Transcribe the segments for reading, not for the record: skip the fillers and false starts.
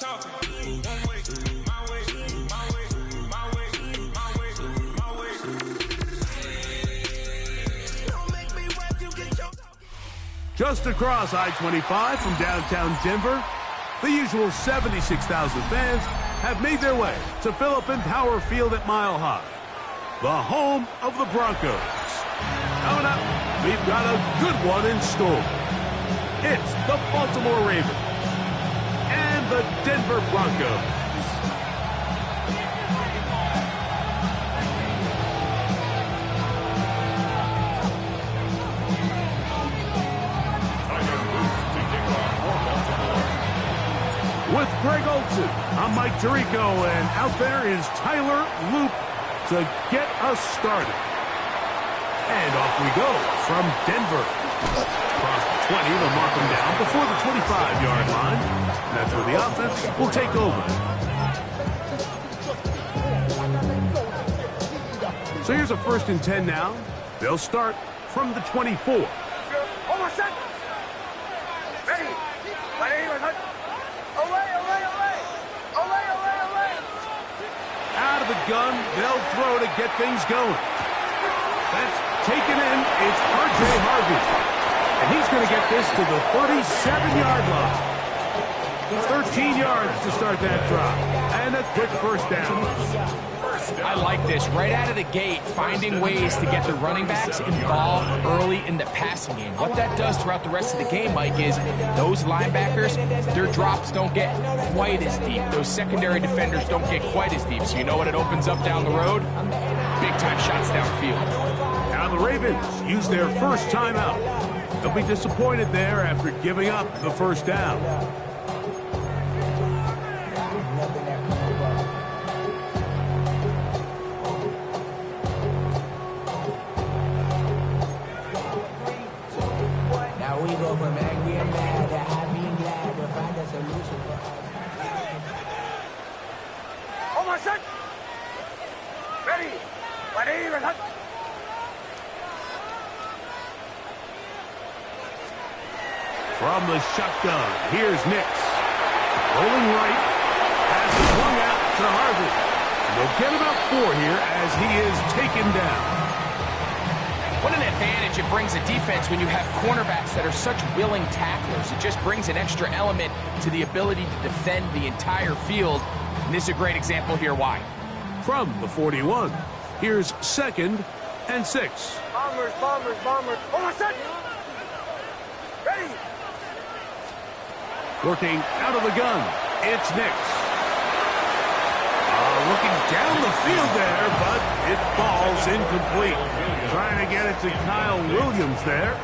talk to me. One way, my way, my way, my way, my way, my way. Don't make me wait, you get your... Just across I-25 from downtown Denver, the usual 76,000 fans have made their way to Philip Power Field at Mile High, the home of the Broncos. Coming up, we've got a good one in store. It's the Baltimore Ravens and the Denver Broncos. With Greg Olsen, I'm Mike Tirico, and out there is Tyler Loop to get us started. And off we go from Denver. Across the 20, they'll mark them down before the 25-yard line. That's where the offense will take over. So here's a 1st and 10 now. They'll start from the 24. Out of the gun, they'll throw to get things going. That's taken in. It's R.J. Harvey. And he's going to get this to the 37-yard line. 13 yards to start that drive. And a quick 1st down. I like this. Right out of the gate, finding ways to get the running backs involved early in the passing game. What that does throughout the rest of the game, Mike, is those linebackers, their drops don't get quite as deep. Those secondary defenders don't get quite as deep. So you know what it opens up down the road? Big-time shots downfield. Now the Ravens use their first timeout. They'll be disappointed there after giving up the 1st down. From the shotgun, here's Nix. Rolling right, pass is swung out to Harvey. They'll get about 4 here as he is taken down. What an advantage it brings a defense when you have cornerbacks that are such willing tacklers. It just brings an extra element to the ability to defend the entire field. And this is a great example here why. From the 41, here's 2nd and 6. Bombers, bombers, bombers. Hold on a second. Ready. Working out of the gun, it's Nix. Looking down the field there, but it falls incomplete. Trying to get it to Kyle Williams there.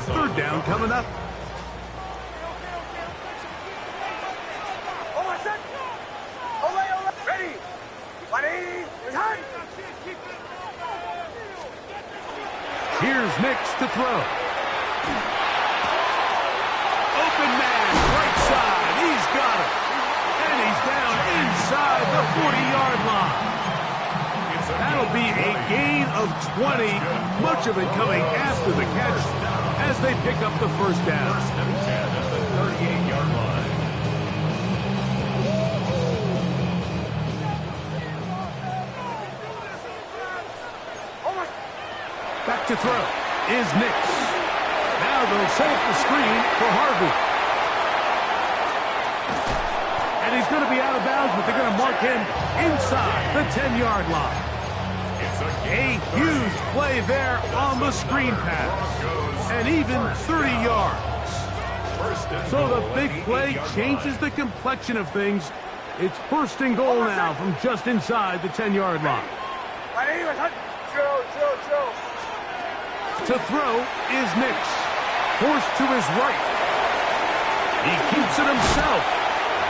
3rd down coming up. Hold on a second. Ole. Ready. Ready. Time. Here's Nix to throw. Open man, right side. He's got it. And he's down inside the 40-yard line. That'll be a gain of 20. Much of it coming after the catch as they pick up the 1st down. At the 38-yard line. Back to throw is Nix. Now they'll set up the screen for Harvey. And he's going to be out of bounds, but they're going to mark him inside the 10-yard line. A huge play there on the screen pass. And even 30 yards. So the big play changes the complexion of things. It's 1st and goal now from just inside the 10-yard line. To throw is Nix. Forced to his right. He keeps it himself.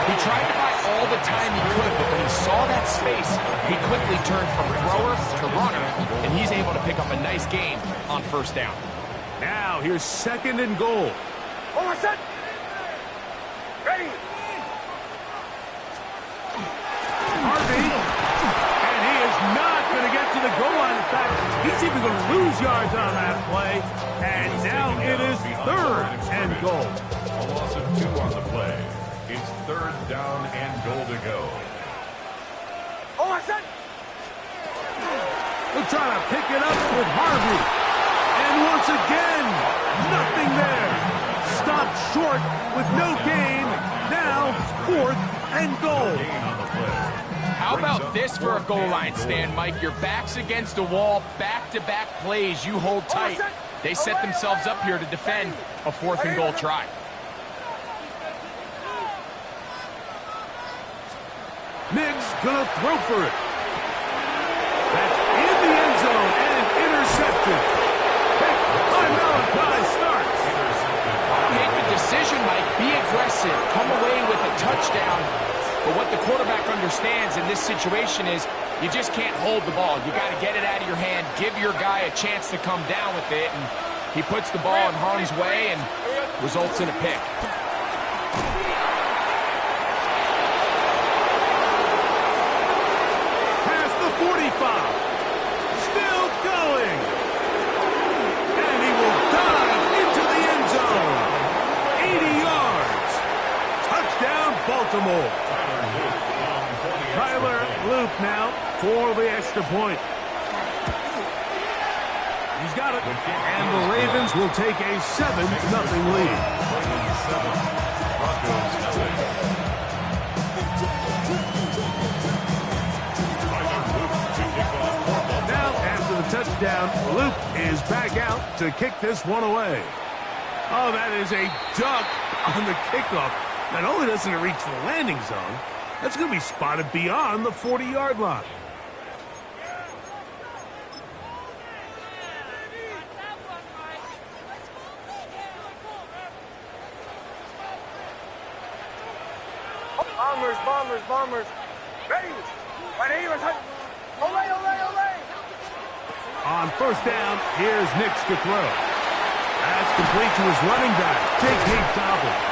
He tried to buy all the time he could, but when he saw that space, he quickly turned from thrower to runner, and he's able to pick up a nice gain on 1st down. Now here's 2nd and goal. Hold on a second. Ready. Harvey. And he is not going to get to the goal line. In fact, he's even going to lose yards on that play. And now it is 3rd and goal. A loss of 2 on the play. It's 3rd Third down and goal to go. Oh, my son. They're trying to pick it up with Harvey. And once again, nothing there. Stopped short with no gain. Now, 4th and goal. Gain on the play. How about this for a goal line stand, Mike? Your back's against the wall, back-to-back plays, you hold tight. They set themselves up here to defend a 4th and goal try. Nick's gonna throw for it. That's in the end zone and intercepted. Picked by Malachi starts. Make the decision, Mike. Be aggressive. Come away with a touchdown. But what the quarterback understands in this situation is you just can't hold the ball. You got to get it out of your hand, give your guy a chance to come down with it, and he puts the ball in harm's way and results in a pick. Past the 45. Still going. And he will dive into the end zone. 80 yards. Touchdown, Baltimore. Tyler Loop now for the extra point. He's got it. And the Ravens will take a 7-0 lead. Now, after the touchdown, Luke is back out to kick this one away. Oh, that is a duck on the kickoff. Not only doesn't it reach the landing zone, that's going to be spotted beyond the 40-yard line. Bombers. Ready. Ready. Olay. On 1st down, here's Nix to throw. That's complete to his running back, J.K. Dobbins.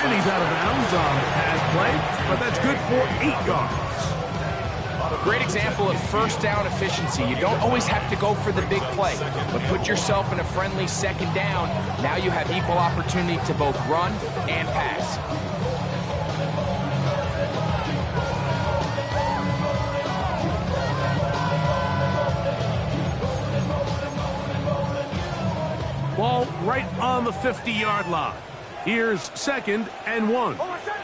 And he's out of bounds on the pass play, but that's good for 8 yards. Great example of 1st down efficiency. You don't always have to go for the big play, but put yourself in a friendly 2nd down. Now you have equal opportunity to both run and pass. Ball right on the 50-yard line. Here's 2nd and 1. Oh, my son.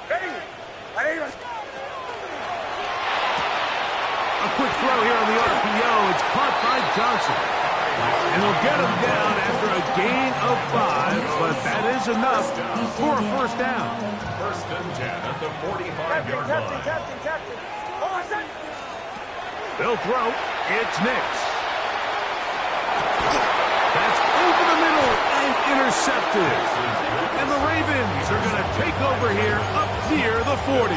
Ready. A quick throw here on the RPO. It's caught by Johnson. And he'll get him down after a gain of 5, but that is enough for a 1st down. 1st and 10 at the 45-yard line. Captain. Oh, my son. They'll throw. It's Nix. That's over the middle and intercepted. And the Ravens are going to take over here up near the 40.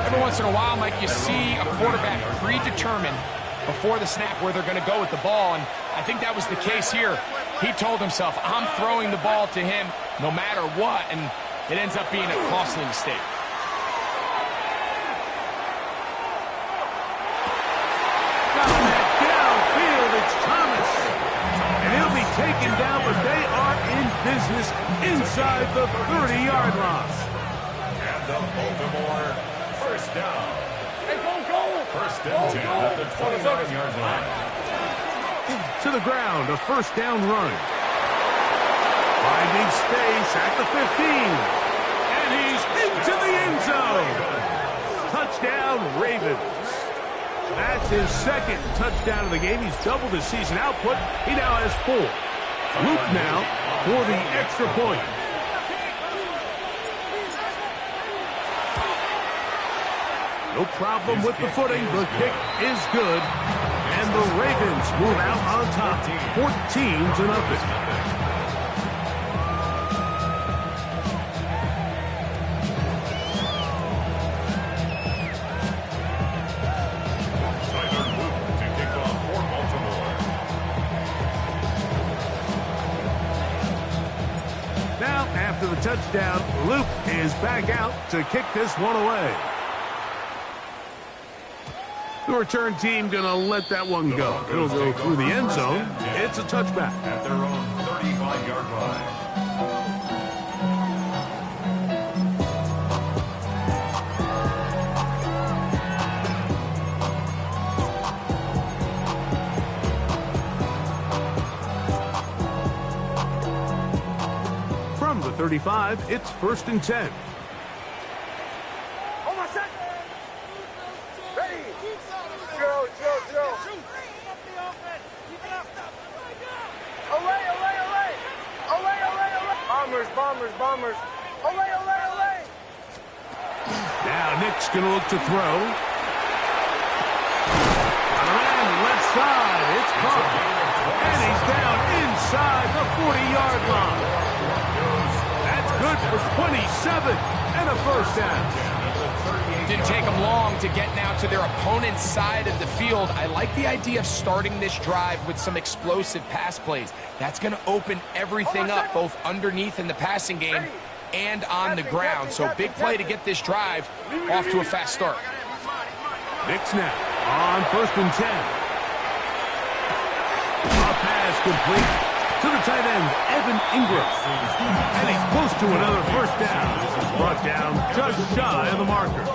Every once in a while, Mike, you see a quarterback predetermined before the snap where they're going to go with the ball, and I think that was the case here. He told himself, I'm throwing the ball to him no matter what, and it ends up being a costly mistake. Taken down, but they are in business inside the 30-yard line. And the Baltimore 1st down. Hey, go. 1st and 10 at the 29-yard line. To the ground, a 1st down run. Finding space at the 15. And he's into the end zone. Touchdown, Ravens. That's his 2nd touchdown of the game. He's doubled his season output. He now has 4. Luke now for the extra point. No problem with the footing. The kick is good. And the Ravens move out on top, 14-0. After the touchdown, Luke is back out to kick this one away. The return team going to let that one go. It'll go through the end zone. It's a touchback. At their own 35-yard line. From the 35, it's 1st and 10. Hold my set. Ready. Drill. Olay. Olay. Now Nick's going to look to throw. Around left side, it's caught. And he's down inside the 40-yard line. That's good for 27 and a first down. Didn't take them long to get now to their opponent's side of the field. I like the idea of starting this drive with some explosive pass plays. That's going to open everything up, both underneath in the passing game and on the ground. So big play to get this drive off to a fast start. Nick's now on 1st and 10. A pass complete to the tight end, Evan Ingram. And he's close to another first down. This is brought down just shy of the marker.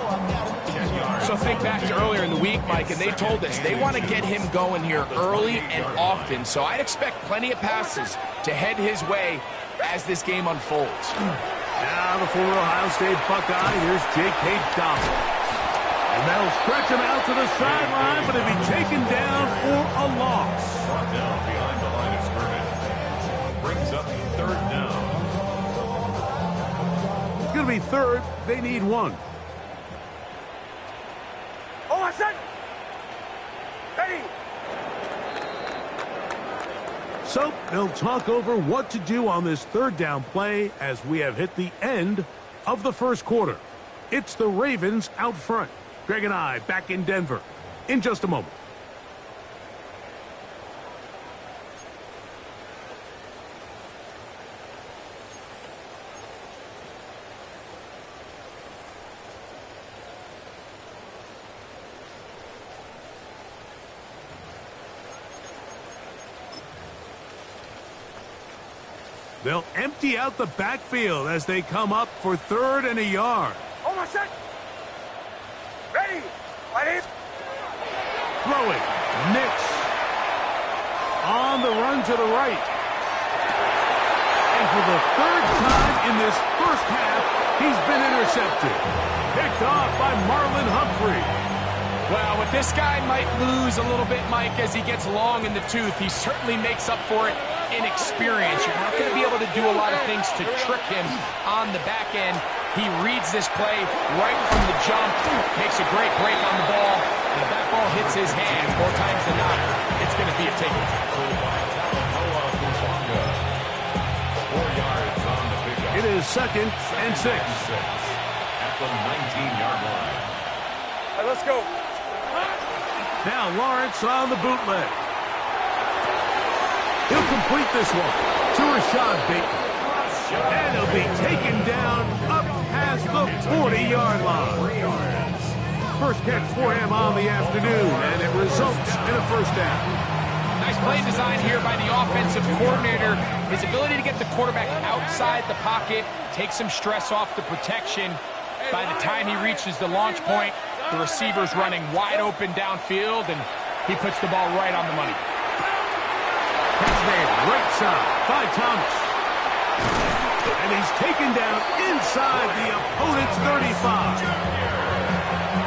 So think back to earlier in the week, Mike, and they told us they want to get him going here early and often. So I'd expect plenty of passes to head his way as this game unfolds. Now the former Ohio State Buckeye, here's J.K. Dobbins. And they'll stretch him out to the sideline, but he'll be taken down for a loss. Brought down behind the line of scrimmage. Brings up 3rd down. It's going to be 3rd. They need 1. Hold my set. Ready. So they'll talk over what to do on this 3rd down play as we have hit the end of the first quarter. It's the Ravens out front. Greg and I back in Denver in just a moment. They'll empty out the backfield as they come up for 3rd and a yard. Hold my set. Ready. Ready. Throwing. Nix. On the run to the right. And for the 3rd time in this first half, he's been intercepted. Picked off by Marlon Humphrey. Well, what this guy might lose a little bit, Mike, as he gets long in the tooth, he certainly makes up for it in experience. You're not going to be able to do a lot of things to trick him on the back end. He reads this play right from the jump, makes a great break on the ball, and if that ball hits his hands more times than not, it's going to be a takeaway. 4 yards on the pickup. It is 2nd and 6. At the 19-yard line. All right, let's go. Now Lawrence on the bootleg. He'll complete this one to Rashad Bateman. And he'll be taken down up past the 40-yard line. First catch for him on the afternoon, and it results in a first down. Nice play design here by the offensive coordinator. His ability to get the quarterback outside the pocket, take some stress off the protection. By the time he reaches the launch point, the receiver's running wide open downfield, and he puts the ball right on the money. Catch made right side by Thomas. And he's taken down inside the opponent's 35.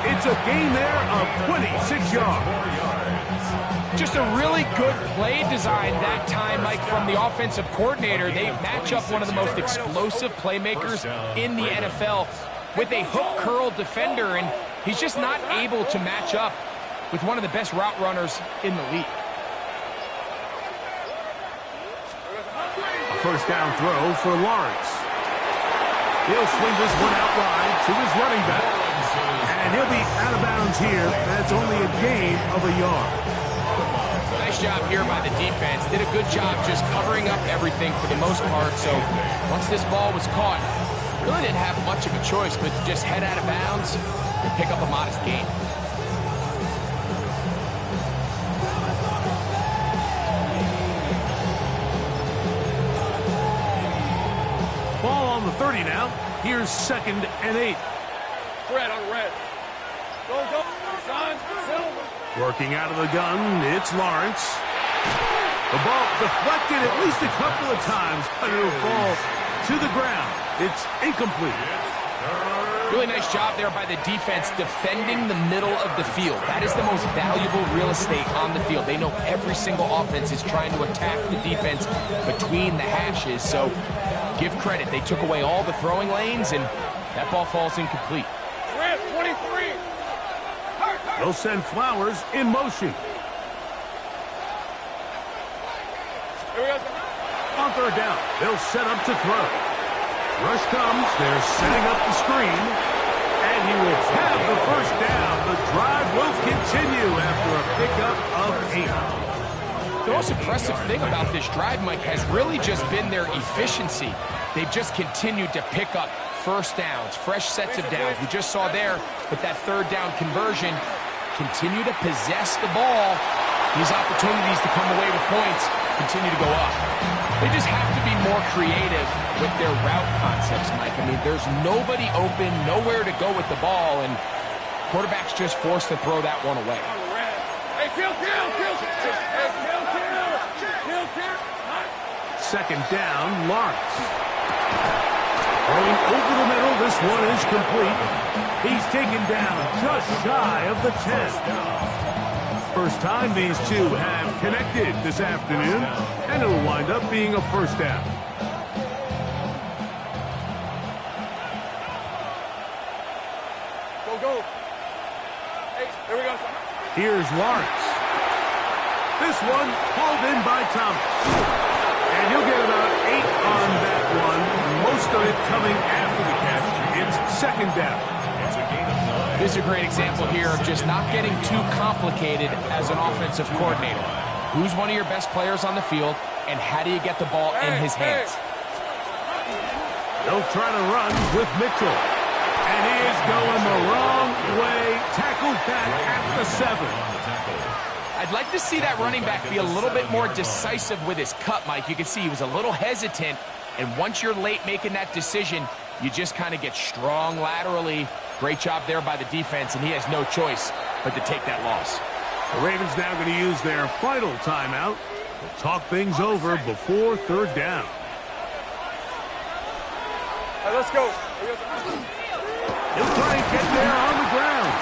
It's a gain there of 26 yards. Just a really good play design that time, Mike, from the offensive coordinator. They match up one of the most explosive playmakers in the NFL with a hook curl defender, and he's just not able to match up with one of the best route runners in the league. A first down throw for Lawrence. He'll swing this one out wide to his running back. And he'll be out of bounds here. That's only a gain of a yard. Nice job here by the defense. Did a good job just covering up everything for the most part. So once this ball was caught, really didn't have much of a choice but to just head out of bounds and pick up a modest gain. Ball on the 30 now. Here's 2nd and 8. Red on red. Go, son. Working out of the gun, it's Lawrence. The ball deflected at least a couple of times, but it'll fall to the ground. It's incomplete. Really nice job there by the defense defending the middle of the field. That is the most valuable real estate on the field. They know every single offense is trying to attack the defense between the hashes. So give credit. They took away all the throwing lanes, and that ball falls incomplete. 23. They'll send Flowers in motion. On third down, they'll set up to throw. Rush comes, they're setting up the screen, and he will have the first down. The drive will continue after a pickup of 8. The most impressive thing about this drive, Mike, has really just been their efficiency. They've just continued to pick up first downs, fresh sets of downs. We just saw there with that third down conversion, continue to possess the ball. These opportunities to come away with points continue to go up. They just have to be more creative with their route concepts, Mike. I mean, there's nobody open, nowhere to go with the ball, and quarterback's just forced to throw that one away. Hey, kill. Second down, Lawrence. Throwing over the middle, this one is complete. He's taken down just shy of the 10. First time these two have connected this afternoon, and it'll wind up being a first down. Go. Hey, here we go. Here's Lawrence. This one hauled in by Thomas. And he'll get about 8 on that one, most of it coming after the catch. It's second down. It's a gain of 9. This is a great example here of just not getting too complicated as an offensive coordinator. Who's one of your best players on the field, and how do you get the ball in his hands? They'll try to run with Mitchell. And he is going the wrong way. Tackled back at the 7. I'd like to see that running back be a little bit more decisive with his cut, Mike. You can see he was a little hesitant, and once you're late making that decision, you just kind of get strong laterally. Great job there by the defense, and he has no choice but to take that loss. The Ravens now going to use their final timeout to talk things over before third down. Hey, let's go. He'll try and get there on the ground.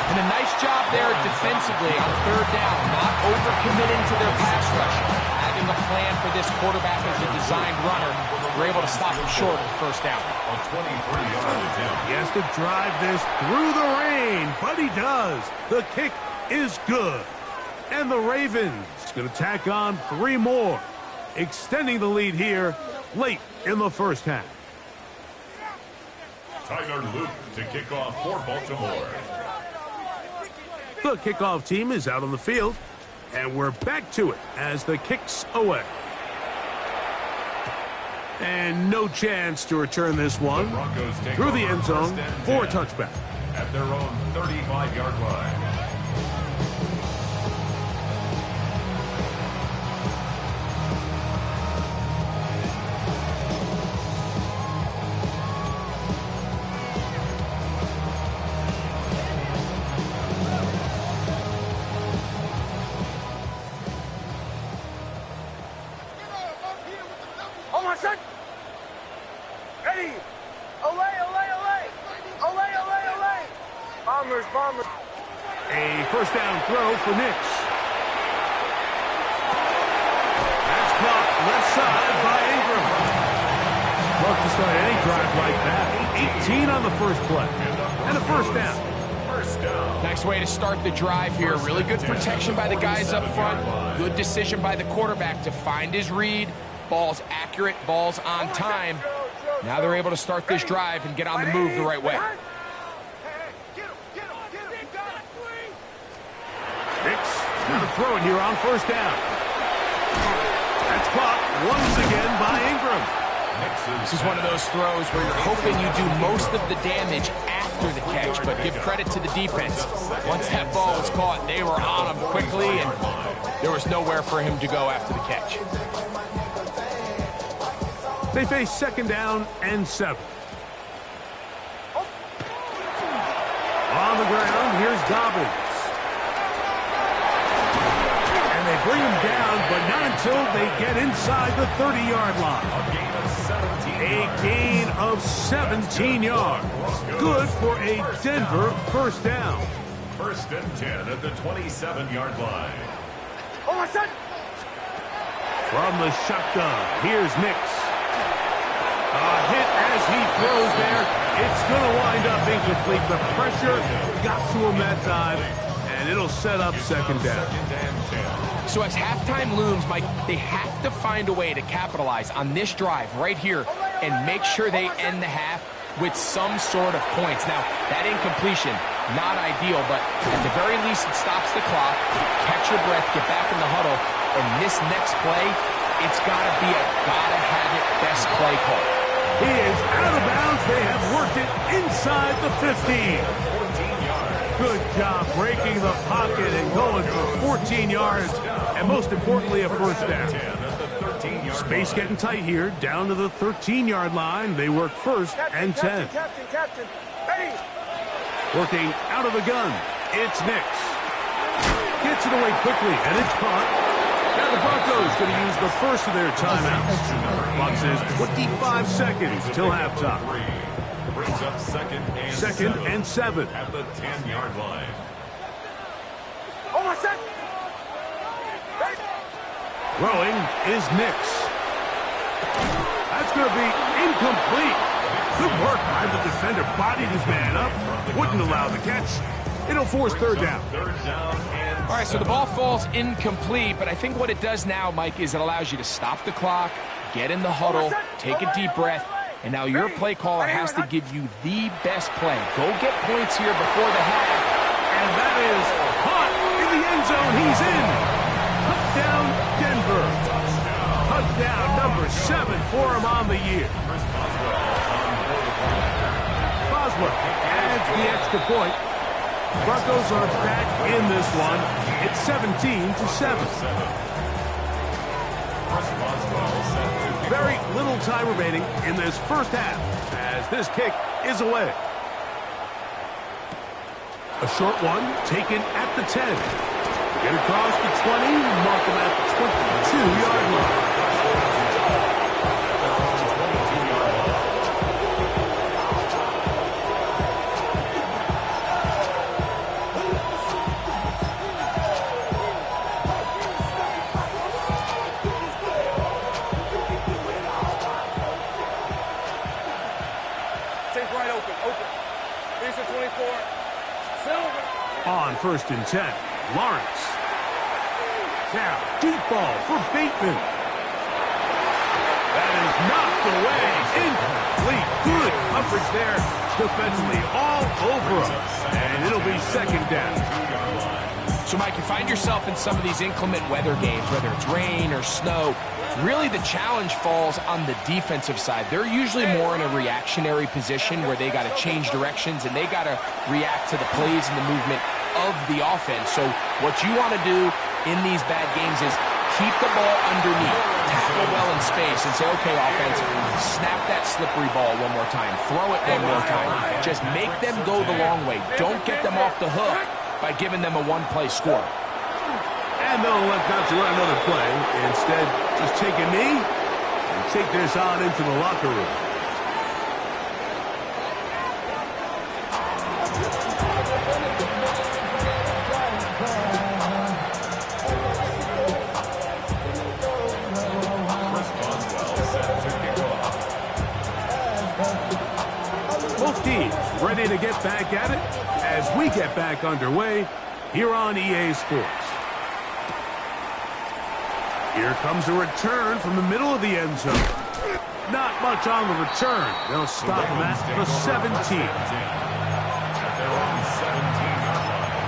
And a nice job there defensively on third down, not overcommitting to their pass rush. Having a plan for this quarterback as a designed runner, we're able to stop him short of the first down. A 23-yard attempt. He has to drive this through the rain, but he does. The kick is good. And the Ravens going to tack on 3 more, extending the lead here late in the first half. Tyler Luke to kick off for Baltimore. The kickoff team is out on the field, and we're back to it as the kick's away. And no chance to return this one through the end zone for a touchback. At their own 35-yard line. Hold on, son. Ready. Olay. Bombers. A first down throw for Nix. That's caught left side by Ingram. Love to start any drive like that. 18 on the first play. And a first down. First down. Nice way to start the drive here. Really good protection by the guys up front. Good decision by the quarterback to find his read. Ball's accurate, ball's on time. Now they're able to start this drive and get on the move the right way. Nix going to throw it here on first down. That's caught once again by Ingram. This is one of those throws where you're hoping you do most of the damage after the catch, but give credit to the defense. Once that ball was caught, they were on him quickly, and there was nowhere for him to go after the catch. They face second down and 7. On the ground, here's Dobbins. And They bring him down, but not until they get inside the 30-yard line. A gain of 17 yards. Good for a Denver first down. First and 10 at the 27-yard line. Oh, my son! From the shotgun, here's Nix. A hit as he throws there. It's going to wind up incomplete. The pressure got to him that time, and it'll set up second down. So as halftime looms, Mike, they have to find a way to capitalize on this drive right here and make sure they end the half with some sort of points. Now, that incompletion, not ideal, but at the very least, it stops the clock. Catch your breath, get back in the huddle, and this next play, it's got to be a gotta-have-it best play call. He is out of bounds. They have worked it inside the 15. Good job breaking the pocket and going for 14 yards, and most importantly, a first down. Space getting tight here, down to the 13-yard line. They work first and 10. Captain, ready! Working out of the gun, it's Nix. Gets it away quickly, and it's caught. Now the Broncos going to use the first of their timeouts. Clock says 25 seconds till halftime. Brings up Second and 7. At the 10-yard line. Oh, my son! Ready! Throwing is Nix. That's going to be incomplete. Good work by the defender. Bodied his man up. Wouldn't allow the catch. It'll force third down. All right, so the ball falls incomplete, but I think what it does now, Mike, is it allows you to stop the clock, get in the huddle, take a deep breath, and now your play caller has to give you the best play. Go get points here before the half. And that is caught in the end zone. He's in. Touchdown, Denver. Touchdown number 7 for him on the year. Boswell adds the extra point. Broncos are back in this one. It's 17-7. Very little time remaining in this first half as this kick is away. A short one taken at the 10. Get across the 20, mark him at the 22-yard line. On first and 10, Lawrence. Now, deep ball for Bateman. That is knocked away. Incomplete. Good coverage there. Defensively all over him. And it'll be second down. So, Mike, you find yourself in some of these inclement weather games, whether it's rain or snow. Really, the challenge falls on the defensive side. They're usually more in a reactionary position where they got to change directions and they got to react to the plays and the movement of the offense. So what you want to do in these bad games is keep the ball underneath, tackle well in space, and say, okay, offense, snap that slippery ball one more time, throw it one more time. Just make them go the long way. Don't get them off the hook by giving them a one-play score. And they'll elect not to run another play. Instead, just take a knee and take this on into the locker room. Both teams ready to get back at it as we get back underway here on EA Sports. Here comes a return from the middle of the end zone. Not much on the return. They'll stop him at the 17. At their own 17-yard line.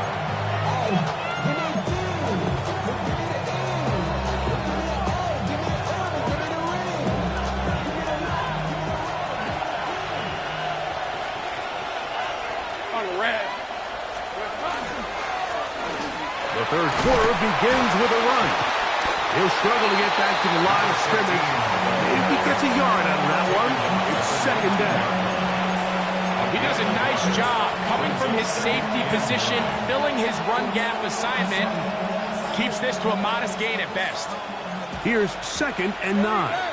The third quarter begins with a run. He'll struggle to get back to the line of scrimmage. If he gets a yard out of that one, it's second down. He does a nice job coming from his safety position, filling his run gap assignment. Keeps this to a modest gain at best. Here's 2nd and 9.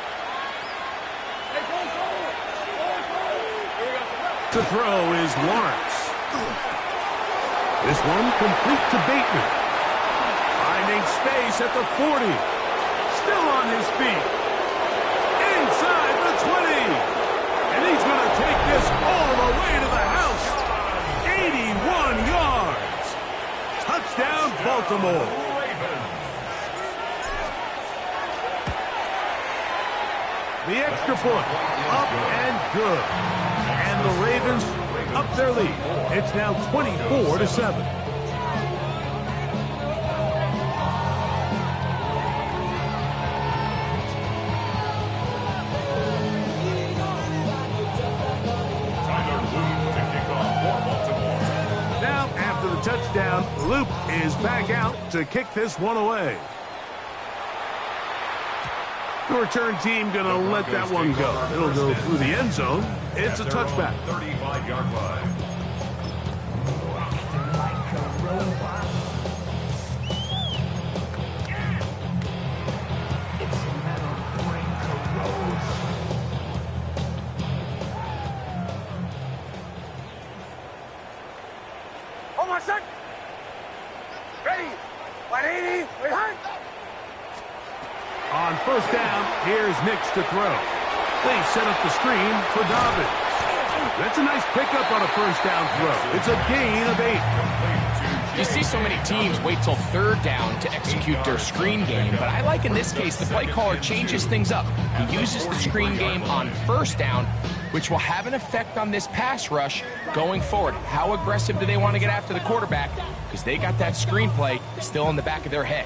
To throw is Lawrence. This one complete to Bateman. Finding space at the 40. Still on his feet. Inside the 20. And he's going to take this all the way to the house. 81 yards. Touchdown, Baltimore. The extra point, up and good. And the Ravens up their lead. It's now 24-7. Now, after the touchdown, Loop is back out to kick this one away. The return team going to let that one go. It'll go through the end zone. It's a touchback. 35-yard line. Hold on, son. Ready. 180. Behind. On first down, here's Nix to throw. They set up the screen for Dobbins. That's a nice pickup on a first down throw. It's a gain of 8. You see so many teams wait till 3rd down to execute their screen game, but I like in this case the play caller changes things up. He uses the screen game on 1st down, which will have an effect on this pass rush going forward. How aggressive do they want to get after the quarterback? Because they got that screenplay still in the back of their head.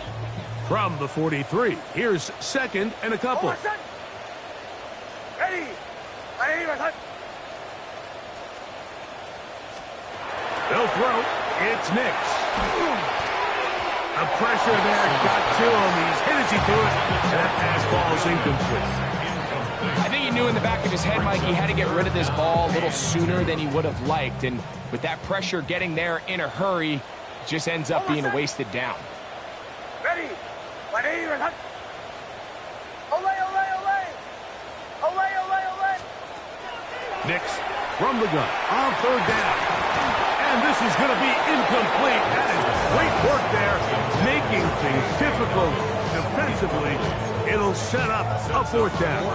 From the 43, here's 2nd and a couple. Hold on, son. Ready. 180, son. They'll throw. It's Nix. The pressure there got to him. He's hit as he threw it. That pass ball's incomplete. I think he knew in the back of his head, Mike, he had to get rid of this ball a little sooner than he would have liked. And with that pressure getting there in a hurry, it just ends up being a wasted down. Ready. 180, son. Olay, olay, olay. Olay, olay, olay. Nix from the gun on 3rd down. And this is going to be incomplete. That is great work there, making things difficult defensively. It'll set up a 4th down.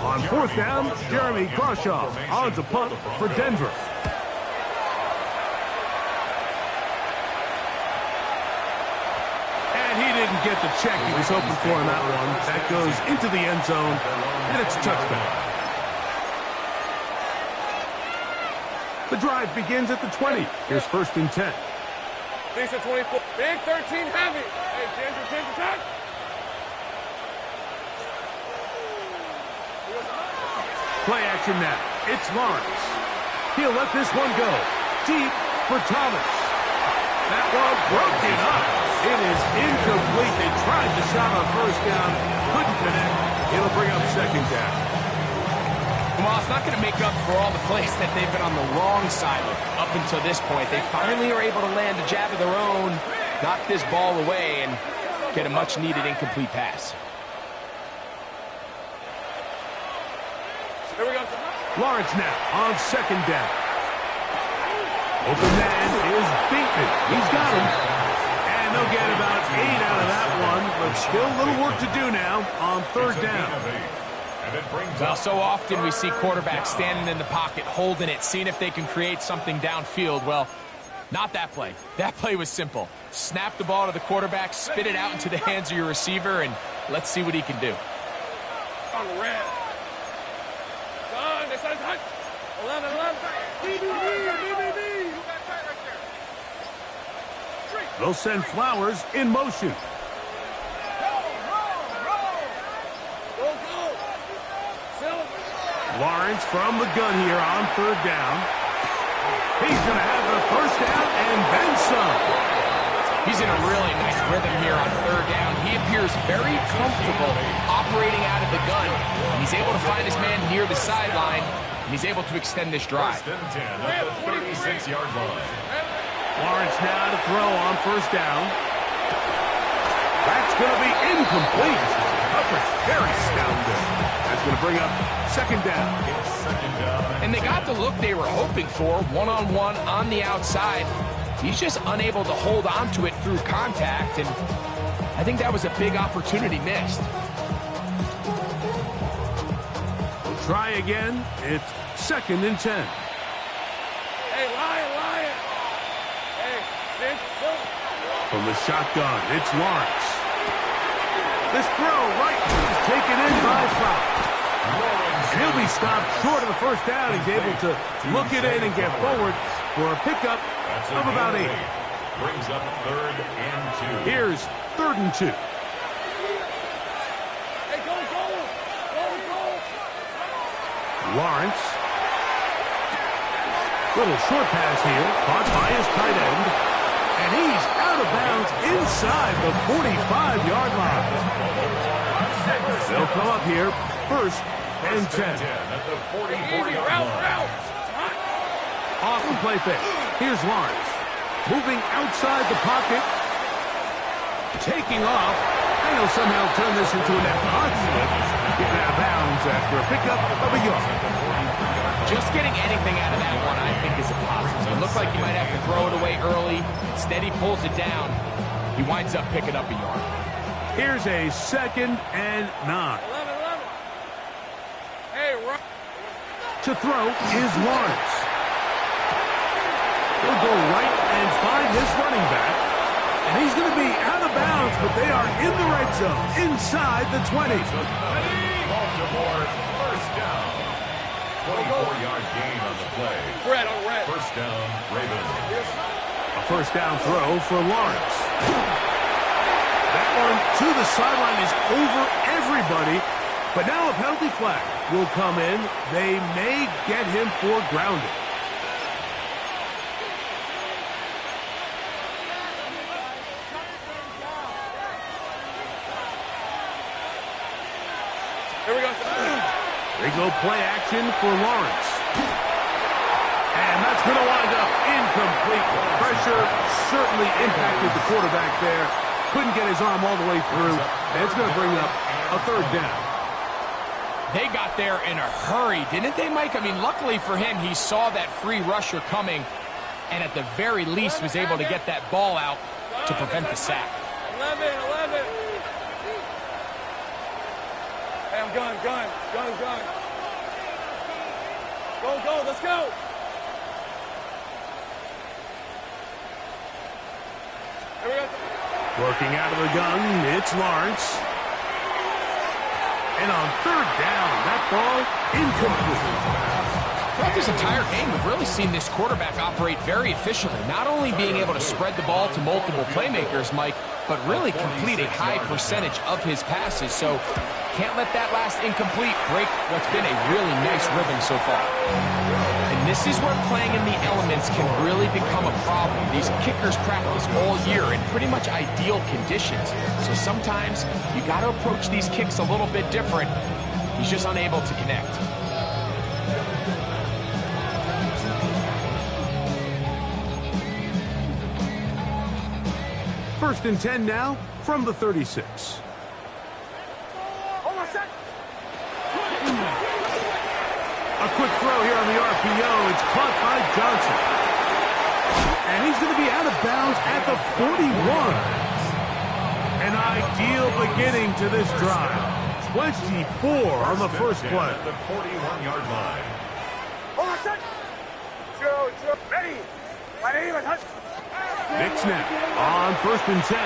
On 4th down, Jeremy Crawshaw on to punt for Denver. And he didn't get the check he was hoping for in that one. That goes into the end zone, and it's a touchdown. The drive begins at the 20. Here's 1st and 10. Lisa 24. Big 13 heavy. Hey, Ginger, attack. Play action now. It's Lawrence. He'll let this one go. Deep for Thomas. That one broken up. It is incomplete. They tried the shot on 1st down. Couldn't connect. It'll bring up 2nd down. Well, it's not going to make up for all the plays that they've been on the wrong side of up until this point. They finally are able to land a jab of their own, knock this ball away, and get a much-needed incomplete pass. Here we go. Lawrence now on 2nd down. Open man is Bateman. He's got him. And they'll get about 8 out of that one, but still a little work to do now on 3rd down. Well, so often we see quarterbacks standing in the pocket, holding it, seeing if they can create something downfield. Well, not that play. That play was simple. Snap the ball to the quarterback, spit it out into the hands of your receiver, and let's see what he can do. On the red. Son, they said touch. 11. BBB. They'll send Flowers in motion. Lawrence from the gun here on 3rd down. He's going to have the 1st down and then some. He's in a really nice rhythm here on 3rd down. He appears very comfortable operating out of the gun. And he's able to find his man near the sideline, and he's able to extend this drive. 1st and 10 at the 36-yard line. Lawrence now to throw on 1st down. going to be incomplete. Coverage very stout there. That's going to bring up second down. And they got the look they were hoping for, one-on-one on the outside. He's just unable to hold on to it through contact, and I think that was a big opportunity missed. We'll try again. It's 2nd and 10. Hey, Lion. Hey, Vince, From the shotgun, it's Lawrence. This throw right is taken in by Fowler. And he'll be stopped short of the first down. He's able to look it in and get forward for a pickup of about 8. Brings up 3rd and 2. Here's 3rd and 2. Hey, go. Lawrence. Little short pass here, caught by his tight end. And he's out of bounds inside the 45-yard line. They'll come up here, 1st and 10. At the 44-yard line. Off the play fake. Here's Lawrence. Moving outside the pocket. Taking off. And he'll somehow turn this into a net conflict. Getting out of bounds after a pickup of a yard. Just getting anything out of that one, I think, is a positive. It looked like he might have to throw it away early. Instead, he pulls it down. He winds up picking up a yard. Here's a 2nd and 9. 11. Hey, run. To throw is Lawrence. He'll go right and find his running back. And he's going to be out of bounds, but they are in the red zone, inside the 20. Baltimore, 1st down. 24-yard gain on the play. Red on red. 1st down, Ravens. A 1st down throw for Lawrence. That one to the sideline is over everybody. But now a penalty flag will come in. They may get him for grounding. Here we go. They go play action for Lawrence. And that's going to wind up incomplete. Pressure certainly impacted the quarterback there. Couldn't get his arm all the way through. And it's going to bring up a 3rd down. They got there in a hurry, didn't they, Mike? I mean, luckily for him, he saw that free rusher coming and at the very least was able to get that ball out to prevent the sack. 11. Hey, I'm gun. Go, let's go. Here we go. Working out of the gun, it's Lawrence. And on 3rd down, that ball incomplete. Throughout this entire game, we've really seen this quarterback operate very efficiently, not only being able to spread the ball to multiple playmakers, Mike, but really complete a high percentage of his passes. So can't let that last incomplete break what's been a really nice rhythm so far. And this is where playing in the elements can really become a problem. These kickers practice all year in pretty much ideal conditions. So sometimes you got to approach these kicks a little bit different. He's just unable to connect. 1st and 10 now from the 36. Hold on a sec. A quick throw here on the RPO. It's caught by Johnson. And he's going to be out of bounds at the 41. An ideal beginning to this drive. 24 on the first play. At the 41-yard line. Hold on a sec. Joe, ready. My name is Hutch. Big snap on 1st and 10.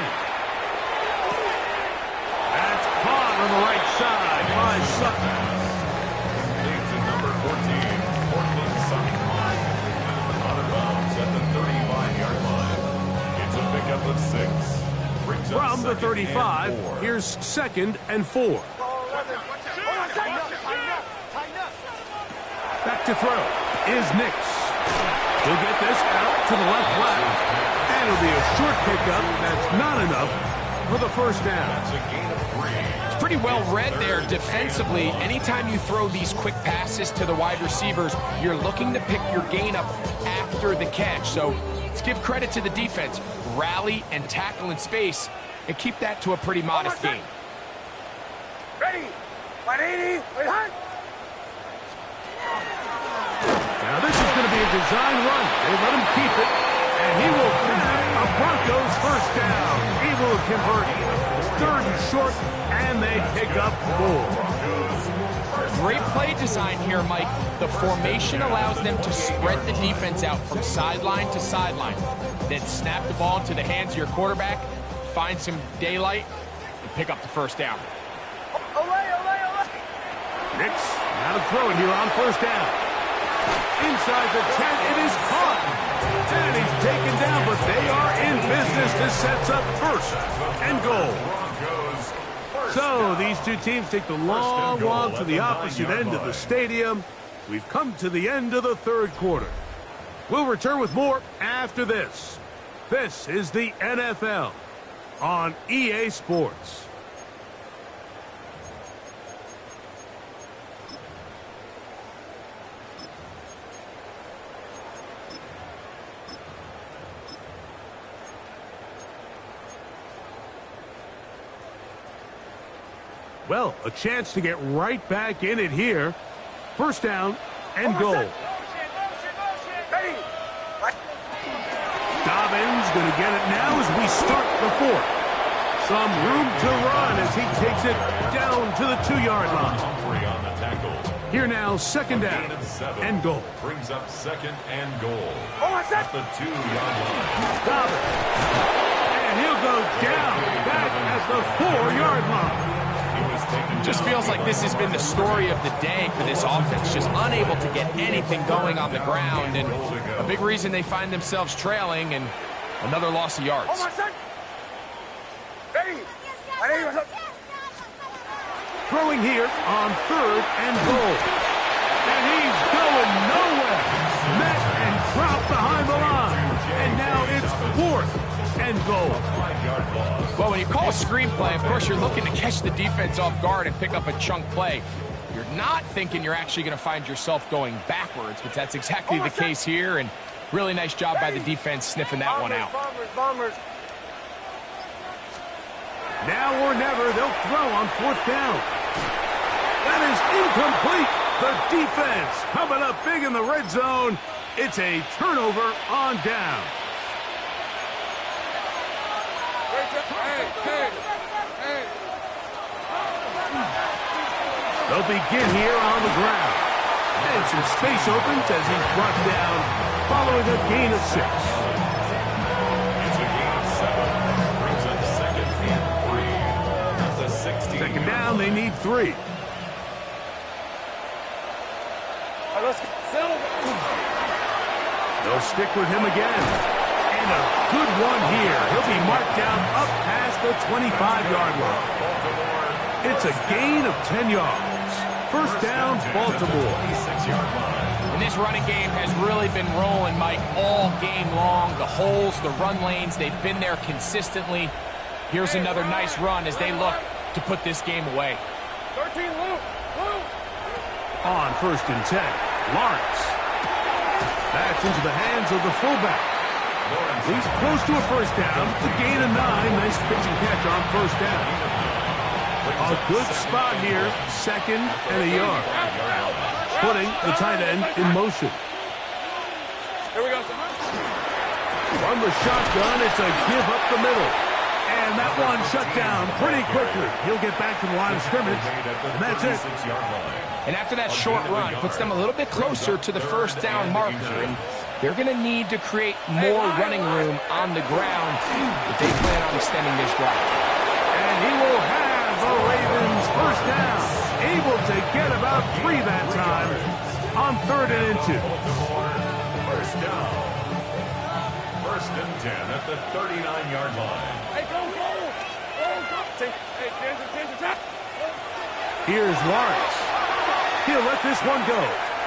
That's caught on the right side by Sutton. Leads to number 14, Portland Sutton. Out of bounds at the 35-yard line. It's a pickup of 6. Brings up From the 2nd and 35, 4. here's 2nd and 4. Back to throw is Nix. He'll get this out to the left flat. And it'll be a short pickup. That's not enough for the 1st down. That's a gain of 3. It's pretty well read there defensively. Anytime you throw these quick passes to the wide receivers, you're looking to pick your gain up after the catch. So let's give credit to the defense. Rally and tackle in space and keep that to a pretty modest gain. Ready. 180. Wait, hard. Now this is going to be a design run. They let him keep it, and he will have a Broncos first down. He will convert. It's 3rd and short, and they pick up 4. Great play design here, Mike. The formation allows them to spread the defense out from sideline to sideline. Then snap the ball into the hands of your quarterback, find some daylight, and pick up the first down. Nix, now to throw it here on first down. Inside the 10, it is caught. And he's taken down, but they are in business. This sets up 1st and goal. So these two teams take the long walk to the opposite end of the stadium. We've come to the end of the 3rd quarter. We'll return with more after this. This is the NFL on EA Sports. Well, a chance to get right back in it here. First down and goal. Dobbins going to get it now as we start the 4th. Some room to run as he takes it down to the 2-yard line. Here now, 2nd down and goal. Brings up 2nd and goal. At the 2-yard line. Dobbins. And he'll go down back at the 4-yard line. Just feels like this has been the story of the day for this offense. Just unable to get anything going on the ground. And a big reason they find themselves trailing and another loss of yards. Throwing here on 3rd and goal. And he's going nowhere. Met and dropped behind the line. And now it's 4th and goal. Well, when you call a screenplay, of course, you're looking to catch the defense off guard and pick up a chunk play. You're not thinking you're actually going to find yourself going backwards, but that's exactly the case here, and really nice job by the defense sniffing that one out. Now or never, they'll throw on 4th down. That is incomplete. The defense coming up big in the red zone. It's a turnover on down. They'll begin here on the ground. And some space opens as he's brought down following a gain of 6. It's a gain of 7. Brings up 2nd and 3. That's a 16. 2nd down, they need 3. They'll stick with him again. And a good one here. He'll be marked down up past the 25-yard line. It's a gain of 10 yards. First down, Baltimore. And this running game has really been rolling, Mike, all game long. The holes, the run lanes, they've been there consistently. Here's another nice run as they look to put this game away. 13, Luke. On 1st and 10, Lawrence. That's into the hands of the fullback. He's close to a first down. The gain of 9. Nice pitch and catch on first down. A good spot here. 2nd and a yard. Putting the tight end in motion. Here we go. From the shotgun, it's a give up the middle. And that one shut down pretty quickly. He'll get back to the line of scrimmage. And that's it. And after that short run, puts them a little bit closer to the first down marker. And they're going to need to create more running room on the ground if they plan on extending this drive. And he will have the Ravens first down. Able to get about 3 that time on 3rd and 2. First down. 1st and 10 at the 39-yard line. Hey, go. Hey, Kansas. Here's Lawrence. He'll let this one go.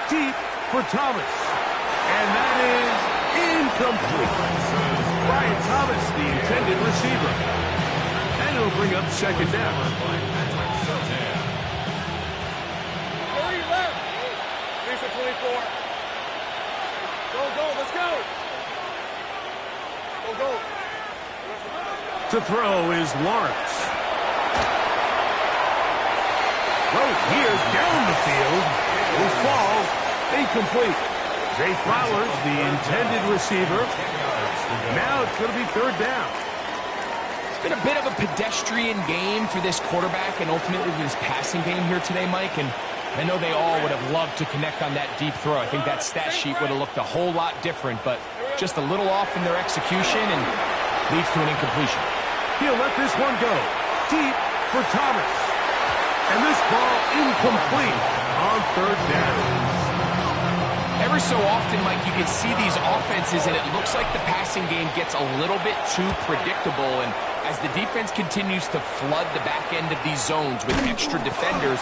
Deep for Thomas. And that is incomplete. Brian Thomas, the intended receiver. And it'll bring up 2nd down. 3 left. Here's the 24. Go, let's go. Go. To throw is Lawrence. Throw here down the field. Will fall. Incomplete. Zay Flowers, the intended receiver. Now it's going to be third down. It's been a bit of a pedestrian game for this quarterback and ultimately this passing game here today, Mike. And I know they all would have loved to connect on that deep throw. I think that stat sheet would have looked a whole lot different, but just a little off in their execution and leads to an incompletion. He'll let this one go. Deep for Thomas. And this ball incomplete on third down. Every so often, Mike, you can see these offenses, and it looks like the passing game gets a little bit too predictable. And as the defense continues to flood the back end of these zones with extra defenders,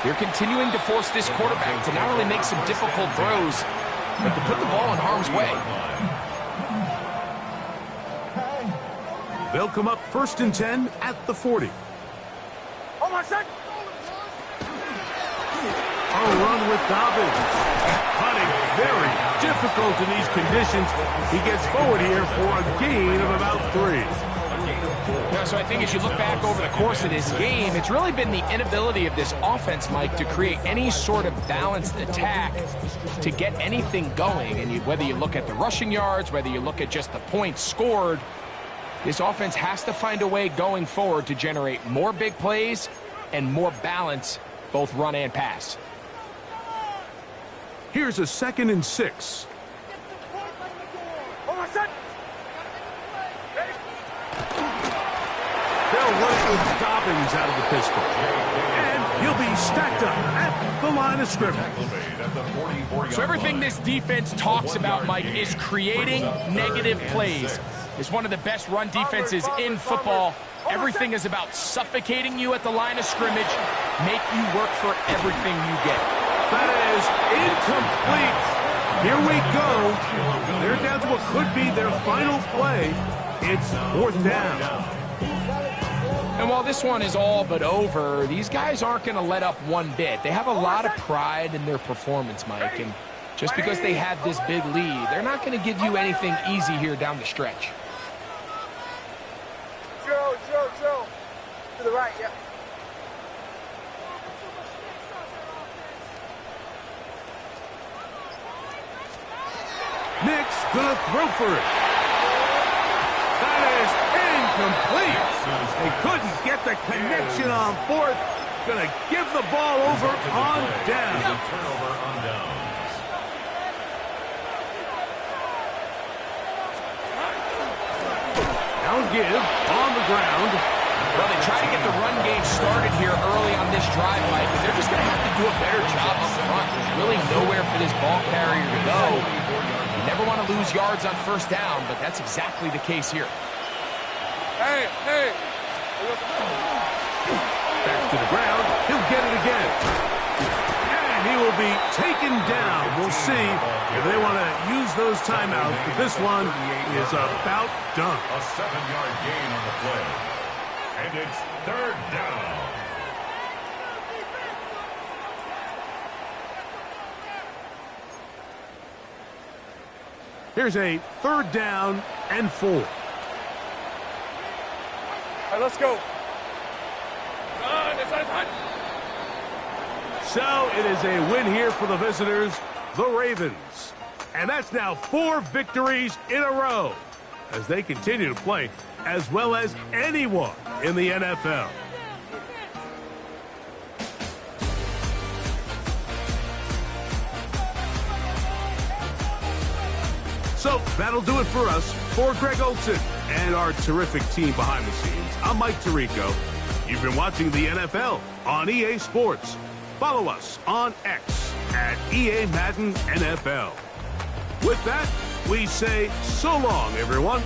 they're continuing to force this quarterback to not only make some difficult throws, but to put the ball in harm's way. They'll come up 1st and 10 at the 40. Hold on, son. A run with Dobbins. Hunting very difficult in these conditions. He gets forward here for a gain of about 3. Yeah, so I think as you look back over the course of this game, it's really been the inability of this offense, Mike, to create any sort of balanced attack to get anything going. And whether you look at the rushing yards, whether you look at just the points scored, this offense has to find a way going forward to generate more big plays and more balance, both run and pass. Here's a 2nd and 6. Hold on, son. They'll run it with Dobbins out of the pistol. And he'll be stacked up at the line of scrimmage. So everything this defense talks about, Mike, is creating negative plays. It's one of the best run defenses in football. Everything is about suffocating you at the line of scrimmage, make you work for everything you get. That is incomplete. Here we go. They're down to what could be their final play. It's 4th down. And while this one is all but over, these guys aren't going to let up one bit. They have a lot of pride in their performance, Mike. And just because they have this big lead, they're not going to give you anything easy here down the stretch. Joe. To the right, yeah. Nick's gonna throw for it. That is incomplete. They couldn't get the connection on 4th. Gonna give the ball over on down. Turnover on downs. Now give on the ground. Well, they try to get the run game started here early on this drive, Mike, but they're just going to have to do a better job up front. There's really nowhere for this ball carrier to go. You never want to lose yards on 1st down, but that's exactly the case here. Hey. Back to the ground. He'll get it again. And he will be taken down. We'll see if they want to use those timeouts, but this one is about done. A 7-yard gain on the play. And it's 3rd down. Here's a 3rd down and 4. All right, let's go. So it is a win here for the visitors, the Ravens. And that's now 4 victories in a row as they continue to play as well as anyone in the NFL. So that'll do it for us. For Greg Olson and our terrific team behind the scenes, I'm Mike Tirico. You've been watching the NFL on EA Sports. Follow us on X at EA Madden NFL. With that, we say so long, everyone.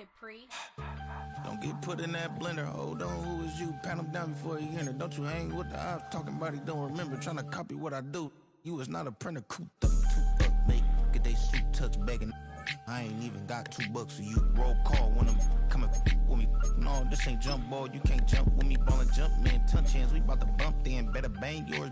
Dupree. Don't get put in that blender. Hold on, who is you? Pat him down before he enter. Don't you hang with the ops talking about he don't remember. Trying to copy what I do. You is not a printer. Cooped up, toot up, make get they suit tucks begging. I ain't even got $2, so you roll call when I'm coming with me. No, this ain't jump ball. You can't jump with me. Ballin' jump, man. Touch hands. We bout to bump then. Better bang yours.